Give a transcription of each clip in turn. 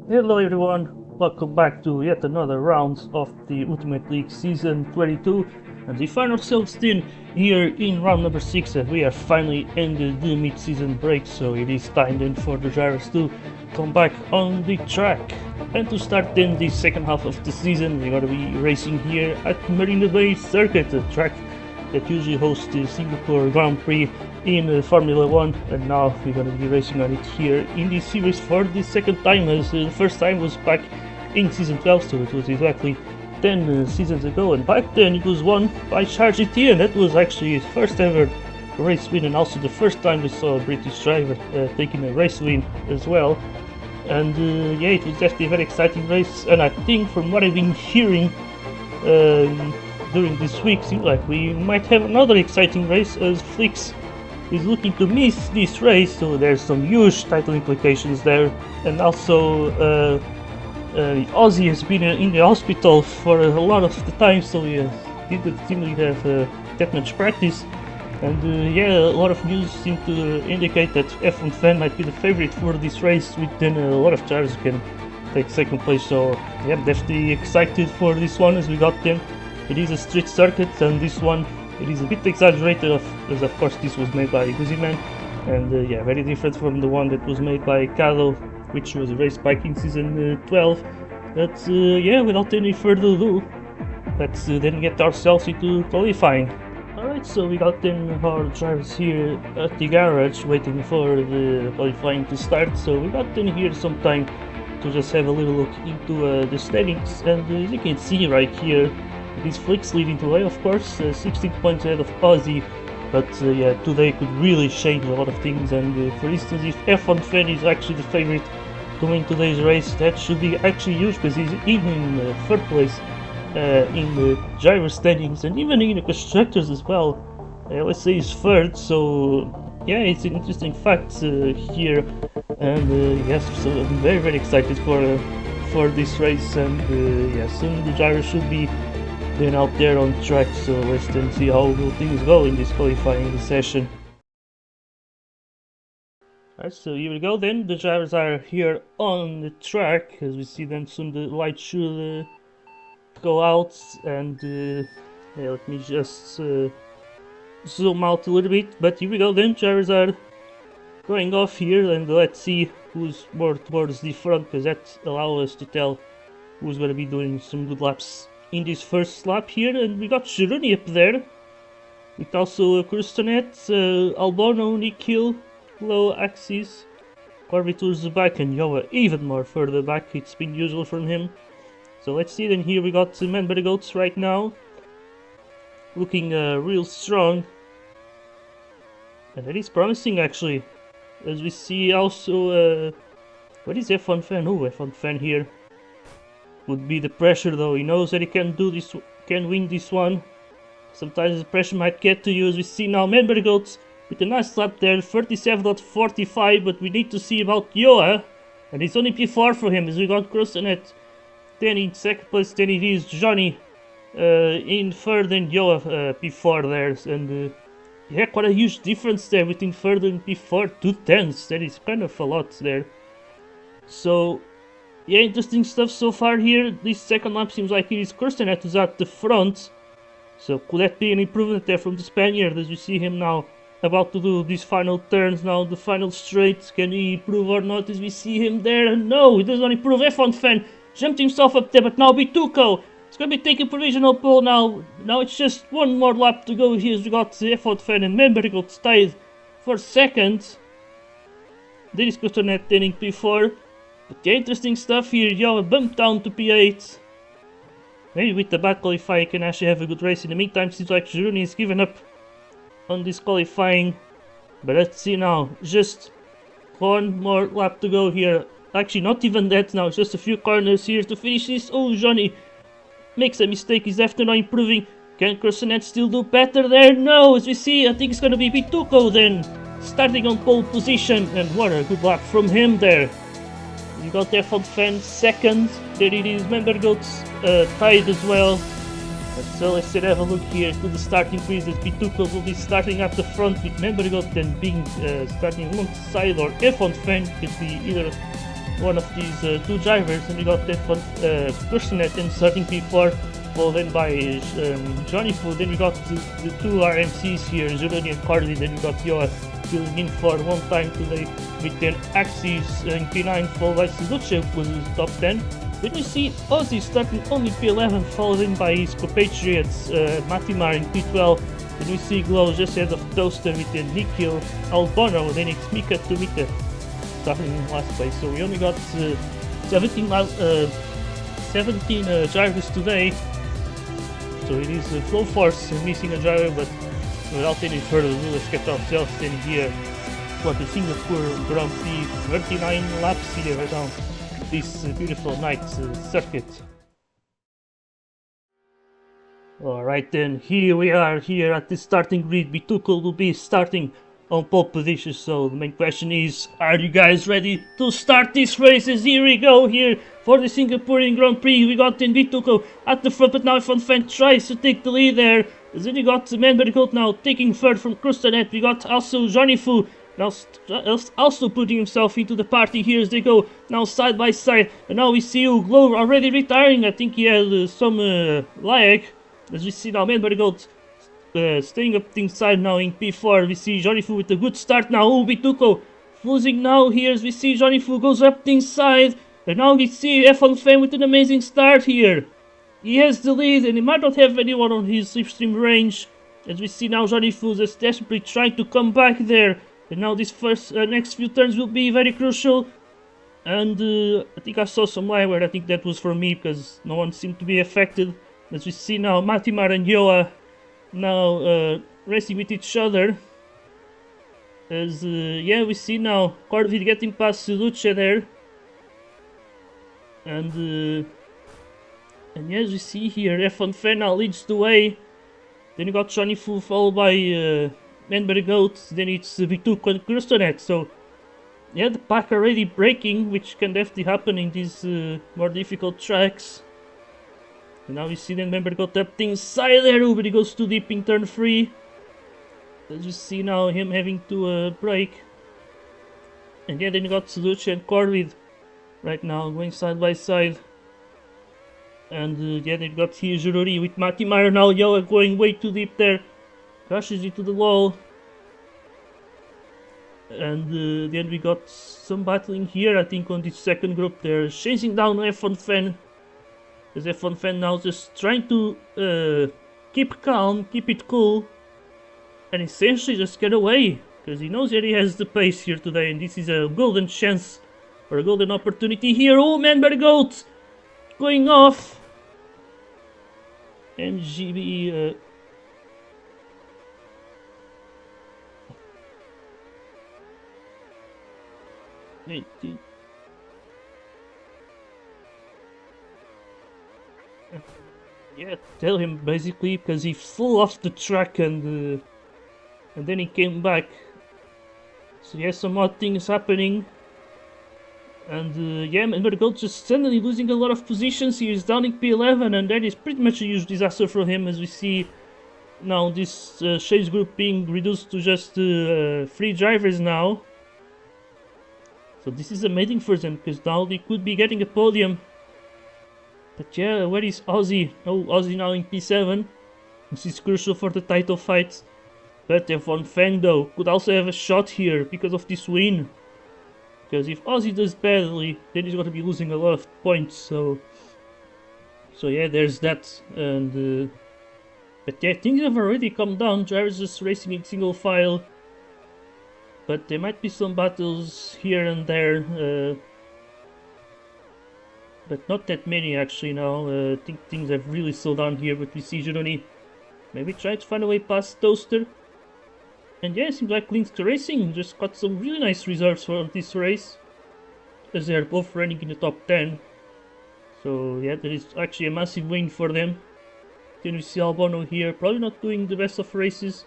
Hello everyone, welcome back to yet another round of the Ultimate League Season 22, and we find ourselves then here in round number 6 and we are finally ended the mid-season break, so it is time then for the drivers to come back on the track. And to start then the second half of the season, we're going to be racing here at Marina Bay Circuit, a track that usually hosts the Singapore Grand Prix in Formula 1, and now we're going to be racing on it here in this series for the second time, as the first time was back in Season 12, so it was exactly 10 seasons ago, and back then it was won by Charge GT, and that was actually his first ever race win, and also the first time we saw a British driver taking a race win as well. And yeah, it was definitely a very exciting race, and I think from what I've been hearing during this week, seems like we might have another exciting race, as Flyx is looking to miss this race, so there's some huge title implications there. And also Aussie has been in the hospital for a lot of the time, so he didn't seem to have that much practice. And yeah, a lot of news seem to indicate that F1 Fan might be the favorite for this race, with then a lot of drivers who can take second place. So yeah, I'm definitely excited for this one, as we got them. It is a street circuit, and this one, it is a bit exaggerated, as of course this was made by Guziman, and yeah, very different from the one that was made by Kado, which was raced back in Season 12. But yeah, without any further ado, let's then get ourselves into qualifying. Alright, so we got then our drivers here at the garage waiting for the qualifying to start, so we got then here some time to just have a little look into the standings, and as you can see right here, it is Flyx leading the way, of course, 16 points ahead of Aussie, but yeah, today could really change a lot of things. And for instance, if F1 Fan is actually the favorite to win today's race, that should be actually huge, because he's even in third place in the driver standings, and even in the constructors as well. Let's say he's third, so yeah, it's an interesting fact here. And yes, so I'm very excited for this race, and yeah, soon the driver should be then out there on track, so let's then see how will things go in this qualifying session. Alright, so here we go then, the drivers are here on the track, as we see them soon the lights should go out, and yeah, let me just zoom out a little bit, but here we go then, drivers are going off here, and let's see who's more towards the front, because that allows us to tell who's going to be doing some good laps in this first lap here. And we got Shiruni up there, with also Kurstonet, Albono, Nikhil, low axis, Corby towards the back, and Yoa even more further back. It's been usual from him. So let's see then, here we got Manbergoats right now, looking real strong, and that is promising actually, as we see also, what is F1 Fan? Oh, F1 Fan here would be the pressure, though. He knows that he can do this, can win this one. Sometimes the pressure might get to you, as we see now Manbergoats with a nice lap there, 37.45, but we need to see about Yoa, and it's only P4 for him, as we got Crossonet then in second place, then it is Johnny in third, and Yoa P4 there, and yeah, quite a huge difference there between third and P4, 2/10, that is kind of a lot there. So yeah, interesting stuff so far here. This second lap seems like it is Kirstenet who's at the front, so could that be an improvement there from the Spaniard, as we see him now about to do these final turns, now the final straight. Can he improve or not, as we see him there? And no, he does not improve. F1 Fan jumped himself up there, but now Bituko it's going to be taking provisional pole now. Now it's just one more lap to go here, as we got F1 Fan and Manbergoats tied for second. There is Kirstenet then in P4. But the interesting stuff here, Yoa bumped down to P8. Maybe with the bad qualifying can actually have a good race. In the meantime, seems like Jiruni is giving up on this qualifying. But let's see now, just one more lap to go here. Actually, not even that now, just a few corners here to finish this. Oh, Johnny makes a mistake, he's after not improving. Can Crossonet still do better there? No, as we see, I think it's going to be Bituko then, starting on pole position. And what a good lap from him there. You got F1 Fan second, there it is Manbergoats tied as well. So let's have a look here to the starting grid, as Bituko will be starting at the front, with Manbergoats then being starting alongside, or F1 Fan could be either one of these two drivers, and we got that one Kursanet in starting P4, followed then by Johnny Fu. Then we got the two RMCs here, Zurani and Carly. Then we got Yoa filling in for one time today with their Axis in P9, followed by Suzuche, who was top 10. Then we see Ozzy starting only P11, followed in by his compatriots Matimar in P12. Then we see Glow just ahead of Toaster with the Nikhil Albono. Then it's Mika to Mika starting in last place. So we only got 17 drivers today. So it is Flow Force missing a driver, but without any further ado, let's get ourselves in here for the Singapore Grand Prix. 39 laps here around this beautiful night circuit. Alright then, here we are here at the starting grid. Bituko will be starting on pole position, so the main question is, are you guys ready to start these races? Here we go here for the Singaporean Grand Prix. We got in Bituko at the front, but now Fan tries to take the lead there. Then we got Manbergold now taking third from Krustanet. We got also Johnny Fu now also putting himself into the party here as they go now side by side. And now we see Glow already retiring. I think he had some lag. As we see now Manbergold staying up inside now in P4. We see Johnny Fu with a good start now. Bituko losing now here as we see Johnny Fu goes up inside. And now we see F1 Fan with an amazing start here. He has the lead and he might not have anyone on his slipstream range. As we see now Johnny Fu just desperately trying to come back there. And now this next few turns will be very crucial. And I think I saw some lag where I think that was for me because no one seemed to be affected. As we see now Matimar and Yoa now racing with each other. As yeah, we see now Corvid getting past Luce there. And yes, we see here F1 Fan now leads the way. Then you got Johnny Fu followed by Manbergold. Then it's Bituko and Krustanet. So yeah, the pack already breaking, which can definitely happen in these more difficult tracks. And now we see then Manbergold up inside there, but he goes too deep in turn 3. As you see now him having to brake. And yeah, then you got Luce and Corvid right now going side by side. And yeah, they've got here Jurori with Matimar now. Yoa going way too deep there. Crashes into the wall. And then we got some battling here, I think, on this second group. They're chasing down F1 Fan. As F1 Fan now just trying to keep calm, keep it cool. And essentially just get away. Because he knows that he has the pace here today. And this is a golden chance, or a golden opportunity here. Oh, Manbergold going off. MGB yeah, tell him basically, because he flew off the track and then he came back. So yeah, some odd things happening. And yeah, Manbergold just suddenly losing a lot of positions. He is down in P11, and that is pretty much a huge disaster for him, as we see now this chase group being reduced to just 3 drivers now. So this is amazing for them, because now they could be getting a podium. But yeah, where is Ozzy? Oh, Ozzy now in P7. This is crucial for the title fight. But F1 Fang though could also have a shot here because of this win. Because if Ozzy does badly, then he's going to be losing a lot of points. So yeah, there's that. And but yeah, things have already come down. Drivers just racing in single file. But there might be some battles here and there. But not that many actually now. I think things have really slowed down here. But we see Gironi maybe try to find a way past Toaster. And yeah, it seems like Lynx Racing just got some really nice results for this race, as they are both running in the top 10. So yeah, that is actually a massive win for them. Then we see Albono here, probably not doing the best of races.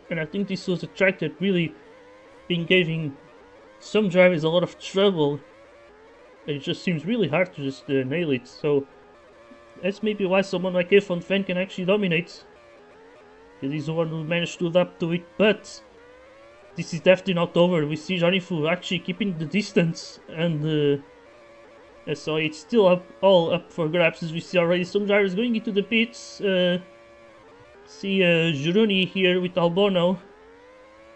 And I think this was a track that really been giving some drivers a lot of trouble. And it just seems really hard to just nail it. So that's maybe why someone like F1 Fan can actually dominate. Because he's the one who managed to adapt to it. But this is definitely not over. We see Johnny Fu actually keeping the distance, and so it's still all up for grabs, as we see already some drivers going into the pits. See Juruni here with Albono.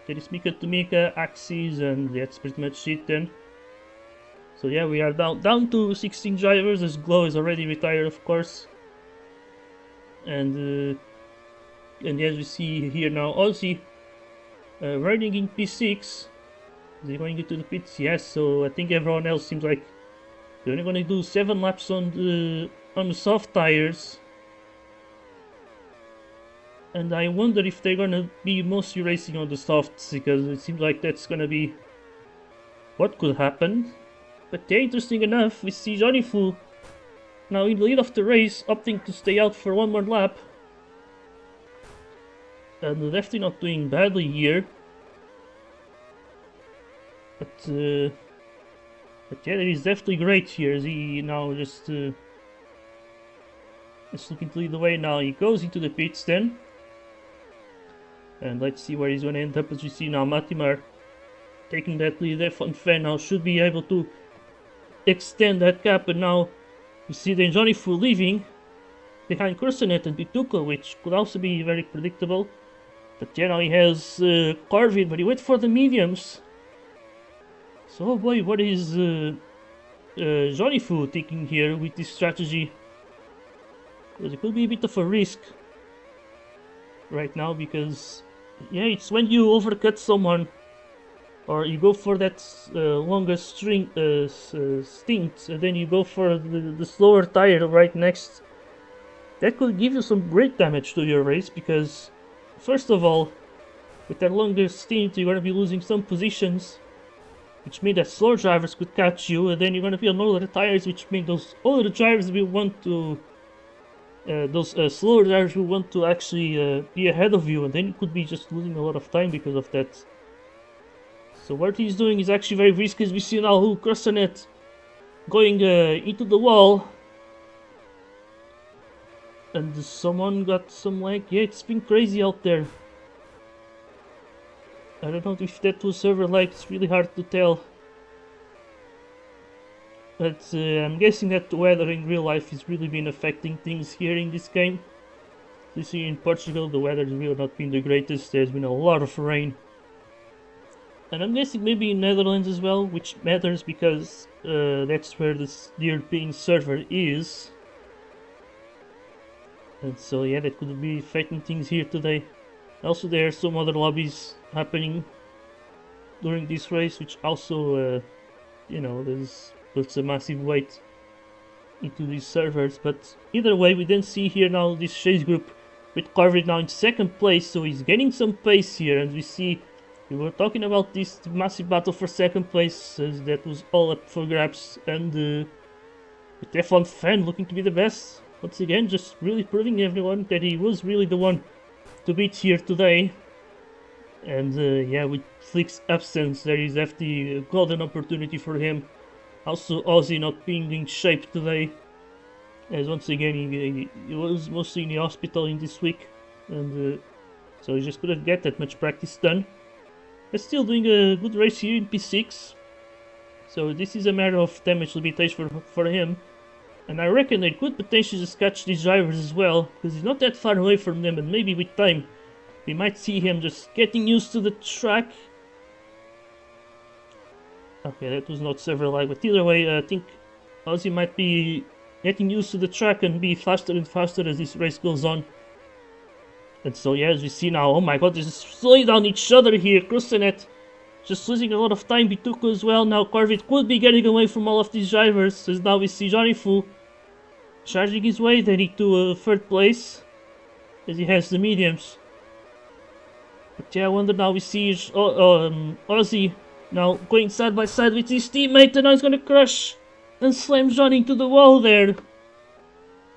There is Mika Tomika, Axis, and that's pretty much it then. So yeah, we are down to 16 drivers, as Glow is already retired, of course. And as we see here now, Ozzy running in P6. Is he going into the pits? Yes, so I think everyone else seems like they're only gonna do 7 laps on the soft tires. And I wonder if they're gonna be mostly racing on the softs, because it seems like that's gonna be what could happen. But yeah, interesting enough, we see Johnny Fu now in the lead of the race, opting to stay out for one more lap. And definitely not doing badly here. But yeah, it is definitely great here, as he now just looking to lead the way now. He goes into the pits then. And let's see where he's going to end up, as we see now Matimar taking that lead. F1 Fan now should be able to extend that gap, and now we see then Johnny Fu leaving behind Kursanet and Bituka, which could also be very predictable. But yeah, now he has Carvin, but he went for the mediums. So oh boy, what is Johnny Fu thinking here with this strategy? Because it could be a bit of a risk right now, because yeah, it's when you overcut someone or you go for that longest stint, and then you go for the slower tire right next. That could give you some great damage to your race, because first of all, with that longer stint, you're going to be losing some positions, which means that slower drivers could catch you, and then you're going to be on older tires, which means those older drivers will want to slower drivers will want to actually be ahead of you, and then you could be just losing a lot of time because of that. So what he's doing is actually very risky, as we see now who Crossanet going into the wall. And someone got some lag. Yeah, it's been crazy out there. I don't know if that was server lag, it's really hard to tell. But I'm guessing that the weather in real life has really been affecting things here in this game. This year in Portugal, the weather has really not been the greatest. There's been a lot of rain. And I'm guessing maybe in Netherlands as well, which matters because that's where the European server is. And so yeah, that could be affecting things here today. Also, there are some other lobbies happening during this race, which also, you know, puts a massive weight into these servers. But either way, we then see here now this chase group with Carver now in second place, so he's getting some pace here, and we see we were talking about this massive battle for second place, as that was all up for grabs, and with F1 Fan looking to be the best once again, just really proving everyone that he was really the one to beat here today. And yeah, with Flyx absence, there is definitely a golden opportunity for him. Also, Ozzy not being in shape today, as once again he was mostly in the hospital in this week, and so he just couldn't get that much practice done. But still doing a good race here in P6, so this is a matter of damage limitation for him. And I reckon they could potentially just catch these drivers as well, because he's not that far away from them, and maybe with time we might see him just getting used to the track. Okay, that was not several lag, but either way, I think Ozzy might be getting used to the track and be faster and faster as this race goes on. And so yeah, as we see now, oh my god, they're just slowing down each other here. Crossanet just losing a lot of time. Bituko as well. Now Corvette could be getting away from all of these drivers, as now we see Johnny Fu charging his way then into third place, as he has the mediums. But yeah, I wonder now we see Ozzy now going side by side with his teammate, and now he's gonna crash and slam Johnny into the wall there.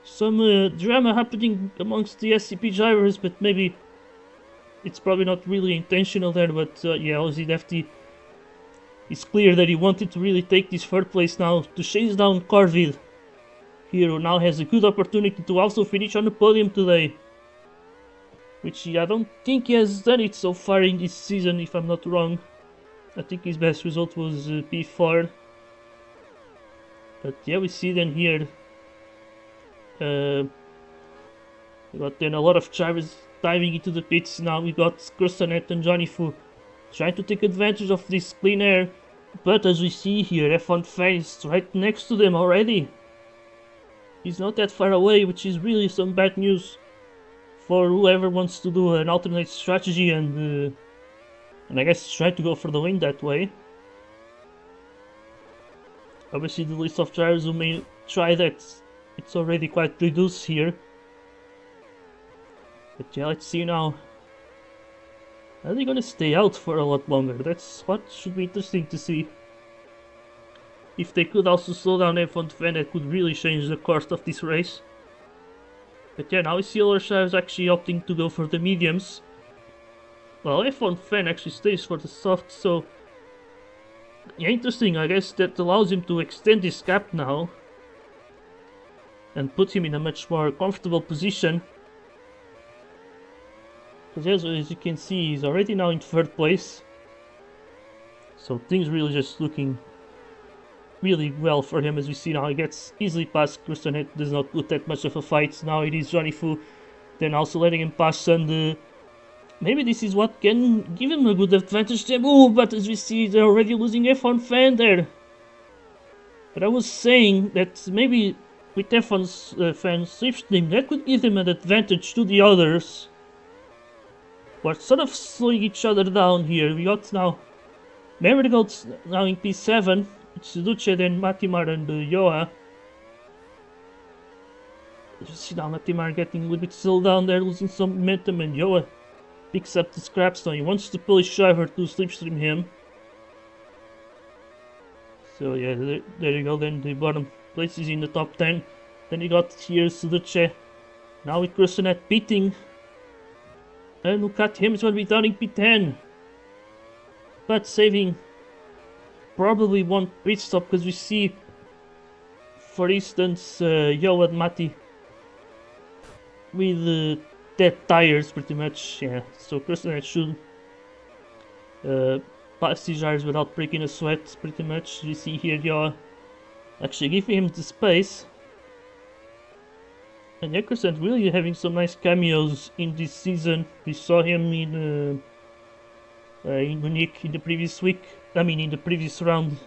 Some drama happening amongst the SCP drivers, but maybe it's probably not really intentional there. But yeah, Ozzy definitely, it's clear that he wanted to really take this third place now to chase down Carville here, who now has a good opportunity to also finish on the podium today. which I don't think he has done it so far in this season, if I'm not wrong. I think his best result was P4. But yeah, we see then here, we got then a lot of drivers diving into the pits. Now we got Krustanet and Johnny Fu trying to take advantage of this clean air. But as we see here, F1 Fan is right next to them already. He's not that far away, which is really some bad news for whoever wants to do an alternate strategy and I guess try to go for the win that way. Obviously the list of drivers who may try that, it's already quite reduced here. But yeah, let's see now. Are they gonna stay out for a lot longer? That's what should be interesting to see. If they could also slow down F1 Fan, that could really change the course of this race. But yeah, now we see other drivers actually opting to go for the mediums. Well, F1 Fan actually stays for the soft, so yeah, interesting. I guess that allows him to extend his gap now and put him in a much more comfortable position. Because as you can see, he's already now in 3rd place. So things really just looking really well for him. As we see now, he gets easily past Krustanet, does not put that much of a fight. Now it is Johnny Fu, then also letting him pass, and maybe this is what can give him a good advantage there. Oh, but as we see, they're already losing F1 Fan there. But I was saying that maybe with F1's Fan slipstream, that could give them an advantage to the others. We're sort of slowing each other down here. We got now Marigold's now in P7. It's Duce, then Matimar and Yoa. You see now Matimar getting a little bit slowed down there, losing some momentum, and Yoa picks up the scraps now. He wants the Polish driver to slipstream him. So yeah, there you go. Then the bottom place is in the top 10. Then you got here Suduce. Now with Krustanet pitting. And look at him, he's going to be down in P10. But saving probably one pit stop, because we see, for instance, Yo and Mati with dead tires pretty much. Yeah, so Krustanet should pass these tires without breaking a sweat pretty much. We see here Yo actually giving him the space. And Krustanet really having some nice cameos in this season. We saw him in Munich in the previous week. I mean, in the previous round,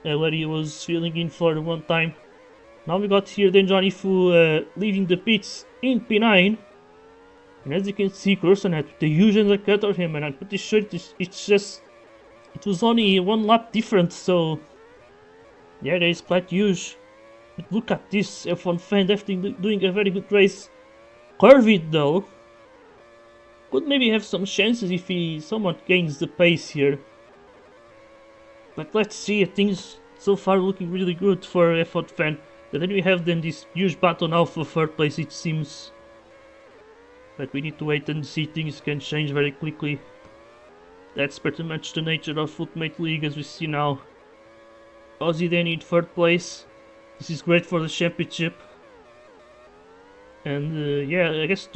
where he was filling in for one time. Now we got here then Johnny Fu leaving the pits in P9. And as you can see, Krustanet with the huge undercut of him, and I'm pretty sure it was only one lap different, so yeah, that is quite huge. But look at this, F1 Fan definitely doing a very good race. Corvid though could maybe have some chances if he somewhat gains the pace here. But let's see, things so far looking really good for F1 Fan. But then we have then this huge battle now for 3rd place, it seems. But we need to wait and see, things can change very quickly. That's pretty much the nature of Ultimate League, as we see now. Ozzy then in 3rd place. This is great for the championship. And yeah, I guess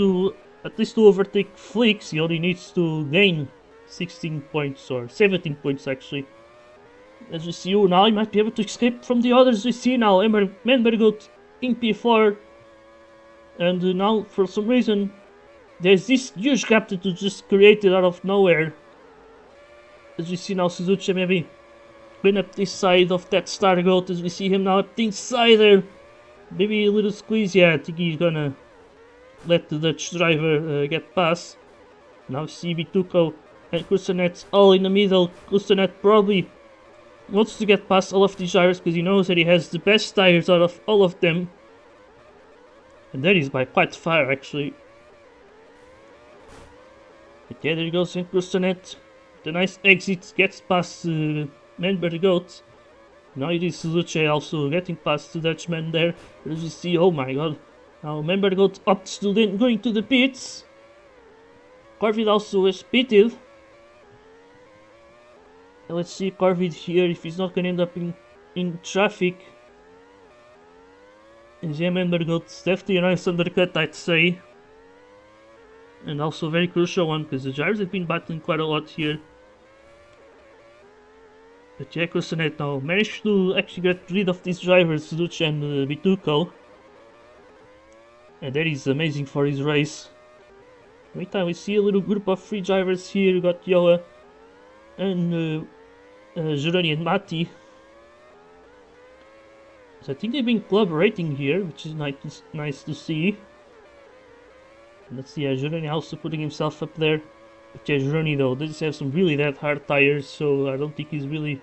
at least to overtake Flyx, he only needs to gain 16 points, or 17 points actually. As we see, now he might be able to escape from the others. We see now Menbergut in P4. And now, for some reason, there's this huge gap that was just created out of nowhere. As we see now, Suzuki maybe clean up this side of that star goat, as we see him now up the inside there. Maybe a little squeeze. Yeah, I think he's gonna let the Dutch driver get past. Now CB Tuco and Krustanet all in the middle. Krustanet probably wants to get past all of these drivers because he knows that he has the best tires out of all of them. And that is by quite far actually. But yeah, there goes Krustanet. The nice exit gets past Menber Goat. Now it is Luce also getting past the Dutchman there. As you see, oh my god. Now Menber Goat opts to then going to the pits. Corvid also is pitted. And let's see Corvid here if he's not gonna end up in traffic. And yeah, Menber Goat definitely a nice undercut, I'd say. and also a very crucial one because the drivers have been battling quite a lot here. But yeah, Kusanet now managed to actually get rid of these drivers, Suzuki and Vituko. And that is amazing for his race. Meantime, we see a little group of three drivers here. We got Yoa and Jurani and Mati. So I think they've been collaborating here, which is nice to see. And let's see, Jurani also putting himself up there. But yeah, Jurani though does have some really that hard tires, so I don't think he's really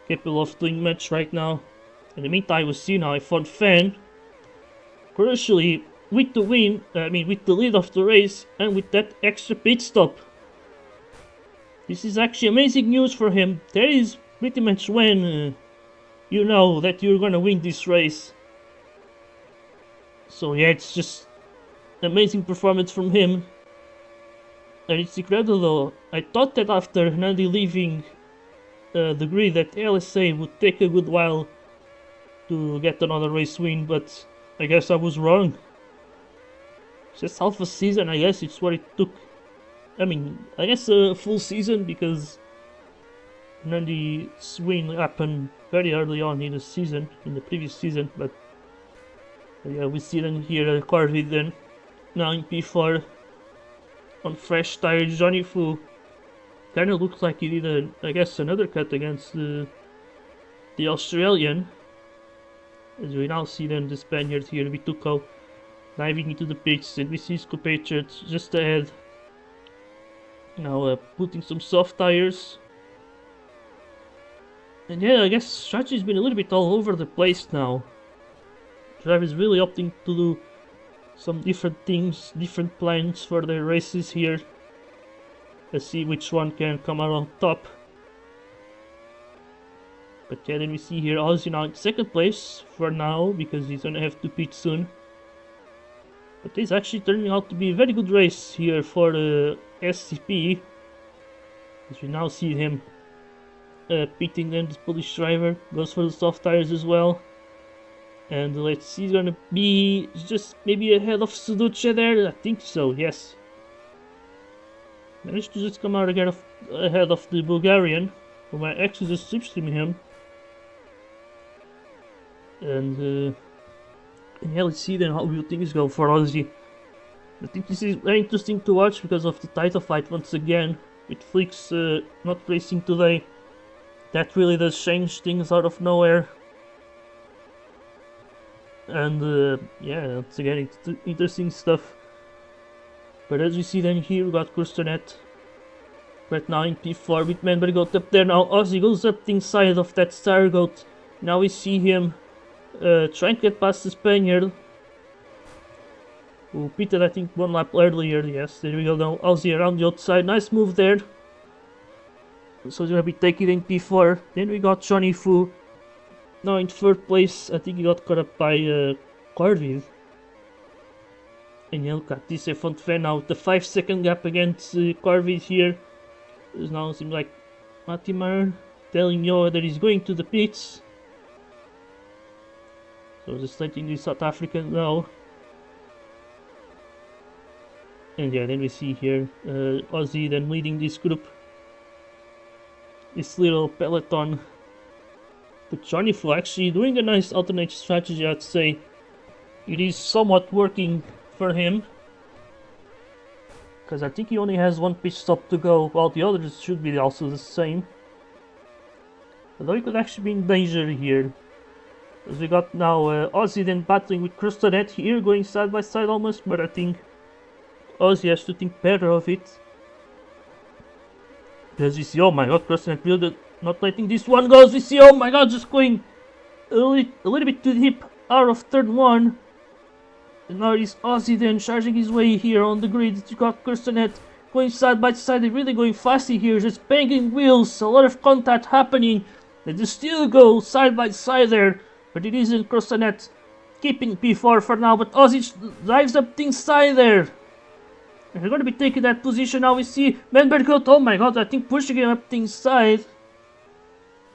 capable of doing much right now. In the meantime, we see now a fun fan. Crucially, with the win, with the lead of the race, and with that extra pit stop. This is actually amazing news for him. That is pretty much when you know that you're gonna win this race. So yeah, it's just amazing performance from him. And it's incredible though. I thought that after Nandi leaving the grid that LSA would take a good while to get another race win, but I guess I was wrong. Just half a season, I guess it's what it took. I guess a full season because Nandi's win happened very early on in the season, in the previous season, but yeah, we see then here Corby then now in P4 on fresh tires. Johnny Fu kind of looks like he did another cut against the Australian. As we now see then the Spaniard here, Vituko, diving into the pits, and we see compatriots just ahead. Now putting some soft tires. And yeah, I guess strategy's been a little bit all over the place now. Drivers really opting to do some different things, different plans for their races here. Let's see which one can come out on top. But yeah, then we see here Ozzy now in second place for now, because he's gonna have to pit soon. But it's actually turning out to be a very good race here for the SCP. As we now see him pitting then, this Polish driver. Goes for the soft tires as well. And let's see, he's gonna be just maybe ahead of Suduce there. I think so, yes. Managed to just come out again ahead of the Bulgarian, who might actually just slipstream him. And yeah, let's see then how will things go for Ozzy. I think this is very interesting to watch because of the title fight once again, with Flyx not racing today. That really does change things out of nowhere. And yeah, once again, it's interesting stuff. But as we see then here, we got Kurstonet right now in P4 with Menbergot up there. Now Ozzy goes up the inside of that Stargoat. Now we see him trying to get past the Spaniard, who pitted I think one lap earlier. Yes, there we go. Now Ozzy around the outside. Nice move there. So he's gonna be taking in P4. Then we got Johnny Fu now in third place. I think he got caught up by Corvid. And yeah, look at this front fan now with the 5-second gap against Corvid here. It now seems like Matimar telling Yoa that he's going to the pits. So just letting the South African know. And yeah, then we see here Ozzy then leading this group, this little peloton. But Johnny Fu actually doing a nice alternate strategy, I'd say. It is somewhat working for him, because I think he only has one pit stop to go, while the others should be also the same. Although he could actually be in danger here. As we got now Ozzy then battling with Krustonet here, going side by side almost, but I think Ozzy has to think better of it. As we see, oh my god, Krustonet really not letting this one go. As we see, oh my god, just going a little bit too deep out of third one. And now it's Ozzy then charging his way here on the grid. You got Krustonet going side by side, they're really going fast here, just banging wheels, a lot of contact happening. They just still go side by side there. But it isn't Krustonet keeping P4 for now, but Ozzy drives up the inside there. And they're going to be taking that position now. We see Menbergot, oh my god, I think pushing him up the inside.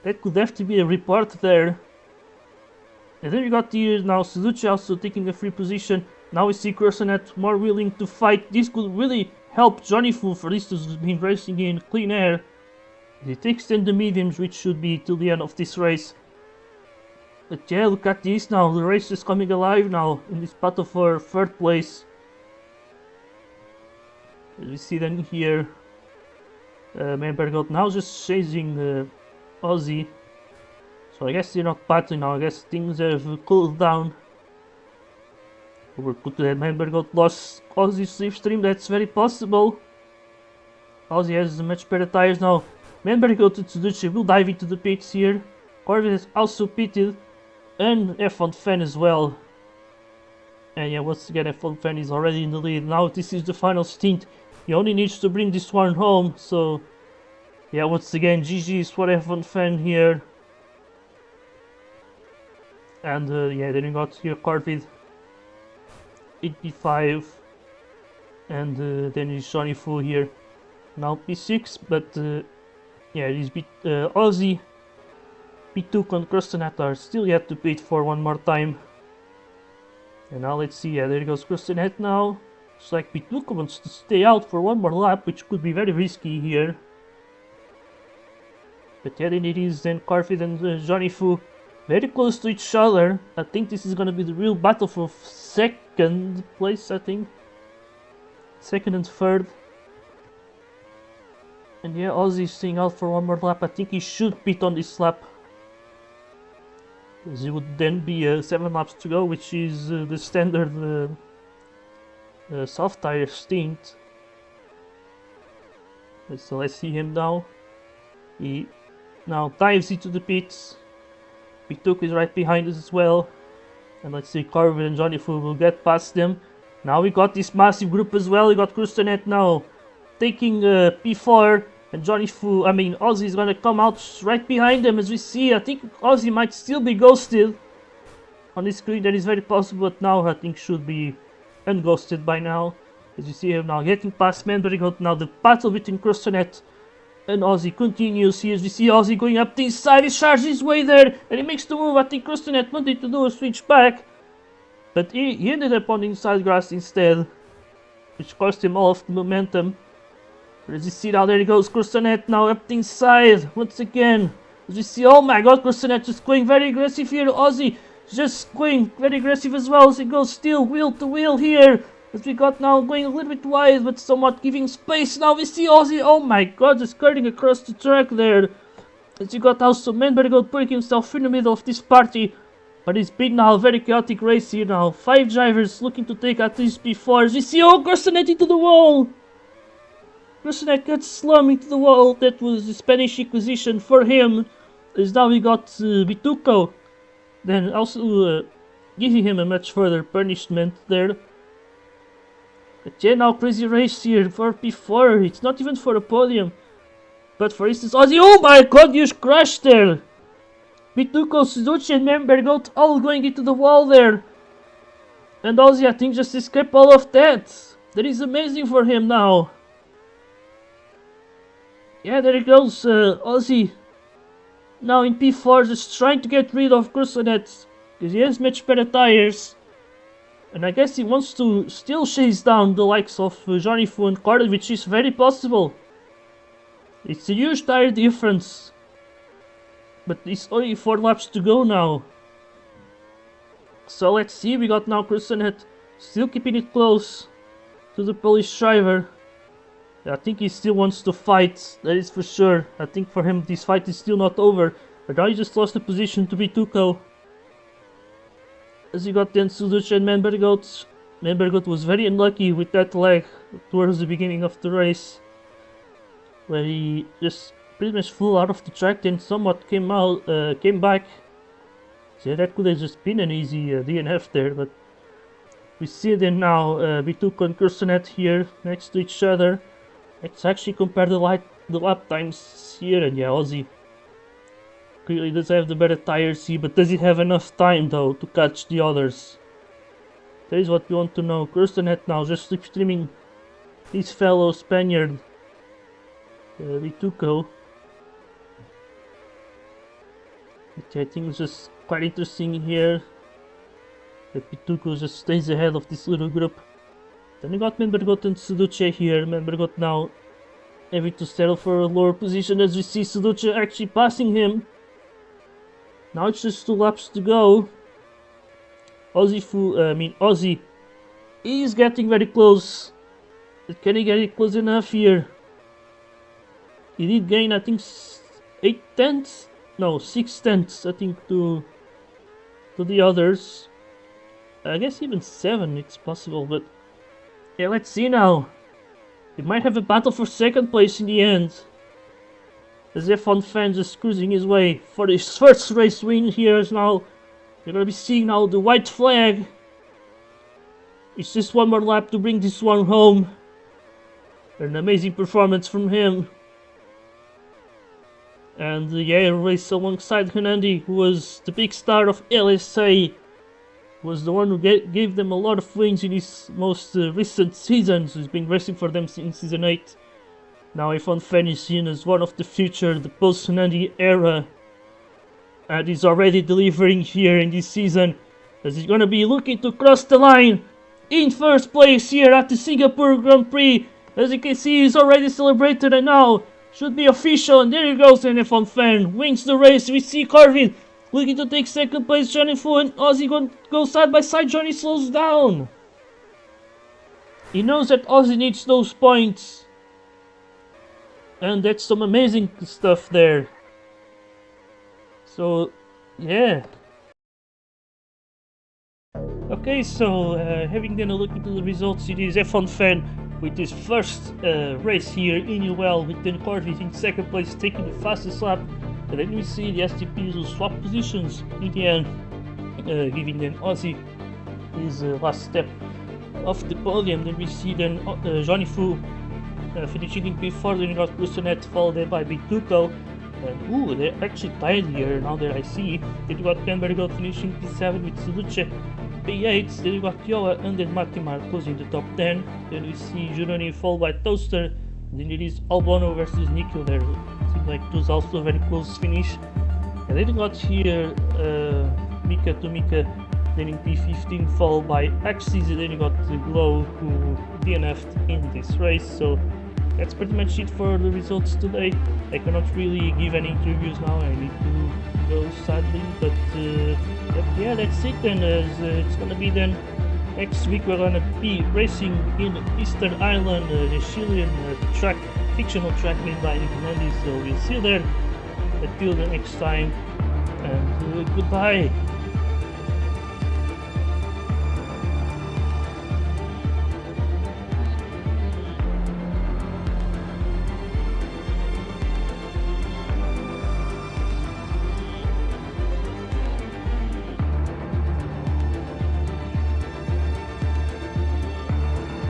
That could have to be a report there. And then we got here now Suzuki also taking a free position. Now we see Croissant more willing to fight. This could really help Johnny Fu, for instance, who's been racing in clean air. He takes then the mediums, which should be till the end of this race. But yeah, look at this now. The race is coming alive now in this battle for third place. As we see then here, Manbergot now just chasing Ozzy. So I guess they're not battling now. I guess things have cooled down. Or could Manbergot lost Ozzy's slipstream? That's very possible. Ozzy has much better tires now. Manbergot and Tsuduchi will dive into the pits here. Corvin is also pitted. And F1 Fan as well. And yeah, once again F1 Fan is already in the lead. Now this is the final stint. He only needs to bring this one home. So yeah, once again GG's for F1 Fan here. And yeah, then we got here Corvid 85. And then is Johnny Fu here. Now P6, but yeah, he's beat Ozzy. P2 and Croissant are still yet to pit for one more time. And now let's see, yeah, there goes Croissant now. It's like P2 wants to stay out for one more lap, which could be very risky here. But yeah, then it is then Carfid and Johnny Fu very close to each other. I think this is gonna be the real battle for second place, I think. Second and third. And yeah, Ozzy is staying out for one more lap. I think he should pit on this lap. Because it would then be 7 laps to go, which is the standard soft tire stint. So let's see him now. He now dives into the pits. P2 is right behind us as well. And let's see, Carver and Johnny Fu will get past them. Now we got this massive group as well. We got Croissant now taking P4. And Ozzy is gonna come out right behind them as we see. I think Ozzy might still be ghosted on this screen. That is very possible, but now I think should be unghosted by now. As you see him now getting past Manbergot. Now the battle between Croissant and Ozzy continues here. As we see Ozzy going up the inside, he charges his way there, and he makes the move. I think Croissant wanted to do a switch back, but he ended up on the inside grass instead, which cost him all of the momentum. As you see now, there he goes, Croissant now up the inside once again. As you see, oh my god, Croissant just going very aggressive here. Ozzy just going very aggressive as well as he goes still wheel to wheel here. As we got now going a little bit wide, but somewhat giving space. Now we see Ozzy, oh my god, just cutting across the track there. As you got also Manbergot putting himself in the middle of this party. But it's been now a very chaotic race here now. 5 drivers looking to take at least P4. As we see, oh, Croissant into the wall. Croissant got slammed into the wall. That was the Spanish acquisition for him. As now we got Bituco. Then also giving him a much further punishment there. But yeah, now crazy race here for P4. It's not even for a podium. But for instance, Ozzy, oh my god, you crashed there. Bituco, Suzuki and Manbergot all going into the wall there. And Ozzy, I think, just escaped all of that. That is amazing for him now. Yeah, there he goes, Ozzy. Now in P4, just trying to get rid of Croissant, because he has much better tires. And I guess he wants to still chase down the likes of Johnny Fu and Carter, which is very possible. It's a huge tire difference. But it's only 4 laps to go now. So let's see, we got now Croissant still keeping it close to the Polish driver. I think he still wants to fight, that is for sure. I think for him this fight is still not over. But now he just lost the position to Bituco. As he got then Suzuki and Manbergot. Manbergot was very unlucky with that leg towards the beginning of the race, where he just pretty much flew out of the track, then somewhat came back. So that could have just been an easy DNF there, but we see then now Bituco and Croissant here next to each other. Let's actually compare the lap times here, and yeah, Ozzy clearly does have the better tires here, but does he have enough time though to catch the others? That is what we want to know. Croissant now just slipstreaming his fellow Spaniard Bituco. Which I think is just quite interesting here. But Pituco just stays ahead of this little group. Then you got Membergot and Suduce here. Membergot now having to settle for a lower position as we see Suduce actually passing him. Now it's just 2 laps to go. Ozzy is getting very close. But can he get it close enough here? He did gain, I think, 8 tenths? No, 6 tenths, I think, to the others. I guess even 7 it's possible, but yeah, let's see now. We might have a battle for second place in the end. As F1 fans just cruising his way for his first race win here is now. You're gonna be seeing now the white flag. It's just 1 more lap to bring this one home. An amazing performance from him. And yeah, race alongside Hernandi, who was the big star of LSA. Was the one who gave them a lot of wins in his most recent seasons. He's been racing for them since season 8. Now F1 Fan is seen as one of the future, the post-Hernandi era. And he's already delivering here in this season, as he's gonna be looking to cross the line in first place here at the Singapore Grand Prix. As you can see, he's already celebrated, and now should be official. And there he goes, an F1 Fan wins the race. We see Corvin looking to take second place. Johnny Fu and Ozzy go side by side. Johnny slows down. He knows that Ozzy needs those points. And that's some amazing stuff there. So, yeah. Okay, so having then a look into the results, it is F1 Fan with his first race here in UL, with then Corvin in second place taking the fastest lap. And then we see the STPs will swap positions in the end, giving then Ozzy his last step off the podium. Then we see then Johnny Fu finishing in P4, then we got Lucinet followed then by Bituco. And ooh, they're actually tied here now that I see. Then we got Penbergot finishing P7 with Suduce P8, then we got Kiowa and then Matimar closing the top 10. Then we see Juroni followed by Toaster. Then it is Albono versus Nico there. Seems like it was also a very close finish. And then we got here Mika to Mika, then in P15 followed by Axis, and then you got the Glow who DNF'd in this race. So that's pretty much it for the results today. I cannot really give any interviews now, I need to go sadly, but yeah, that's it then, as it's gonna be then next week we're gonna be racing in Easter Island, the Chilean track, fictional track made by Hernandi. So we'll see you there. Until the next time, and goodbye.